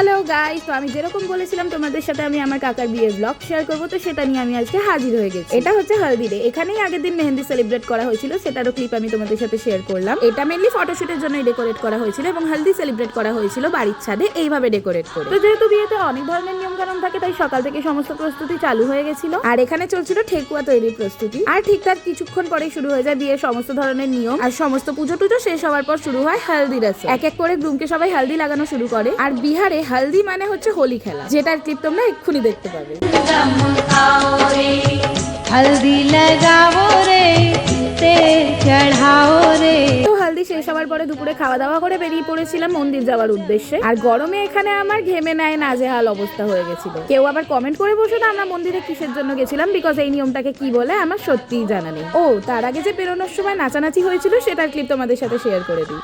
Hello guys, তো আমি যেরকম বলেছিলাম তোমাদের সাথে আমি আমার কাকার বিয়ের ব্লগ শেয়ার করবো, তো সেটা নিয়ে আমি আজকে হাজির হয়ে গেছি। এটা হচ্ছে হলদি ডে। এখানেই আগের দিন মেহেন্দি সেলিব্রেট করা হয়েছিল, সেটারও ক্লিপ আমি তোমাদের সাথে শেয়ার করলাম। এটা মেনলি ফটোশুটের জন্যই ডেকোরেট করা হয়েছিল এবং হলদি সেলিব্রেট করা হয়েছিল বাড়ির ছাদে এইভাবে ডেকোরেট করে। তো যেহেতু বিয়েতে অনেক ধরনের নিয়ম কানুন থাকে, তাই সকাল থেকে সমস্ত প্রস্তুতি চালু হয়ে গেছিল। আর এখানে চলছিল ঠেকুয়া তৈরির প্রস্তুতি। আর ঠিক তার কিছুক্ষণ পরেই শুরু হয়ে যায় বিয়ের সমস্ত ধরনের নিয়ম। আর সমস্ত পুজো টুজো শেষ হওয়ার পর শুরু হয় হলদি রসম। এক এক করে গ্রুমকে সবাই হলদি লাগানো শুরু করে। আর বিহারে হলদি মানে হচ্ছে হোলি খেলা, যেটার ক্লিপ তোমরা এক্ষুনি দেখতে পাবে। হলদি লাগাও রে, তেল চড়াও রে। তো হলদি শেষ হওয়ার পরে দুপুরে খাওয়া দাওয়া করে বেরিয়ে পড়েছিলাম মন্দির যাওয়ার উদ্দেশ্যে। আর গরমে এখানে আমার ঘেমে নেয় নাজেহাল অবস্থা হয়ে গেছিল। কেউ আবার কমেন্ট করে বসে না আমরা মন্দিরে কিসের জন্য গেছিলাম, বিকজ এই নিয়মটাকে কি বলে আমার সত্যিই জানা নেই। ও তার আগে যে বেরোনোর সময় নাচানাচি হয়েছিল সেটার ক্লিপ তোমাদের সাথে শেয়ার করে দিই।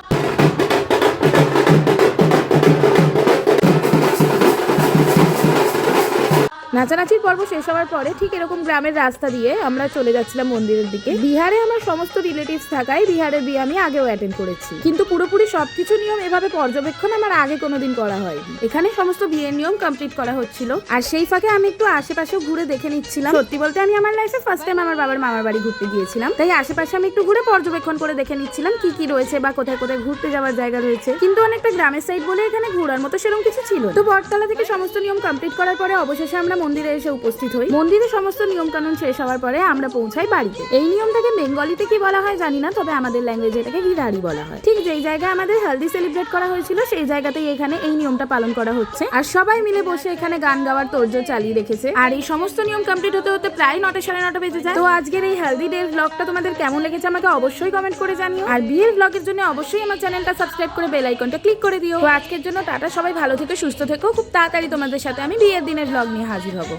নাচানাচির পর্ব শেষ হওয়ার পরে ঠিক এরকম গ্রামের রাস্তা দিয়ে আমরা চলে যাচ্ছিলাম মন্দিরের দিকে। বিহারে আমার সমস্ত রিলেটিভস থাকায় বিহারের বিয়ে আমি আগেও অ্যাটেন্ড করেছি, কিন্তু পুরোপুরি সবকিছু নিয়ম এভাবে পর্যবেক্ষণ আমার আগে কোনোদিন করা হয়নি। এখানে সমস্ত বিয়ের নিয়ম কমপ্লিট করা হচ্ছিল, আর সেই ফাঁকে আমি একটু আশেপাশেও ঘুরে দেখে নিচ্ছিলাম। সত্যি বলতে আমি আমার লাইফে ফার্স্ট টাইম আমার বাবার মামার বাড়ি ঘুরতে গিয়েছিলাম, তাই আশেপাশে আমি একটু ঘুরে পর্যবেক্ষণ করে দেখে নিচ্ছিলাম কি কি রয়েছে বা কোথায় কোথায় ঘুরতে যাওয়ার জায়গা রয়েছে। কিন্তু অনেকটা গ্রামের সাইড বলে এখানে ঘোরার মতো সেরকম কিছু ছিল। তো বটতলা থেকে সমস্ত নিয়ম কমপ্লিট করার পরে অবশেষে আমরা মন্দিরে এসে উপস্থিত হই। মন্দিরে সমস্ত নিয়ম কানুন শেষ হওয়ার পরে আমরা পৌঁছাই বাড়িতে। এই নিয়মটাকে বেঙ্গলিতে কি বলা হয় জানি না, তবে আমাদের ল্যাঙ্গুয়েজে এটাকে গিরাড়ি বলা হয়। ঠিক যেই জায়গায় আমাদের হলদি সেলিব্রেট করা হয়েছিল সেই জায়গাতেই এখানে এই নিয়মটা পালন করা হচ্ছে। আর সবাই মিলে বসে এখানে গান গাওয়ার তোড়জোড় চালিয়ে রেখেছে। আর এই সমস্ত নিয়ম কমপ্লিট হতে হতে প্রায় 9টা সাড়ে 9টা বেজে যায়। তো আজকের এই হলদি ডে ব্লগটা তোমাদের কেমন লেগেছে আমাকে অবশ্যই কমেন্ট করে জানিও। আর বিয়ের ব্লগের জন্য অবশ্যই আমার চ্যানেলটা সাবস্ক্রাইব করে বেল আইকনটা ক্লিক করে দিও। তো আজকের জন্য টাটা, সবাই ভালো থেকো, সুস্থ থেকো। খুব তাড়াতাড়ি তোমাদের সাথে আমি বিয়ের দিনের ব্লগ নিয়ে হাজির হব।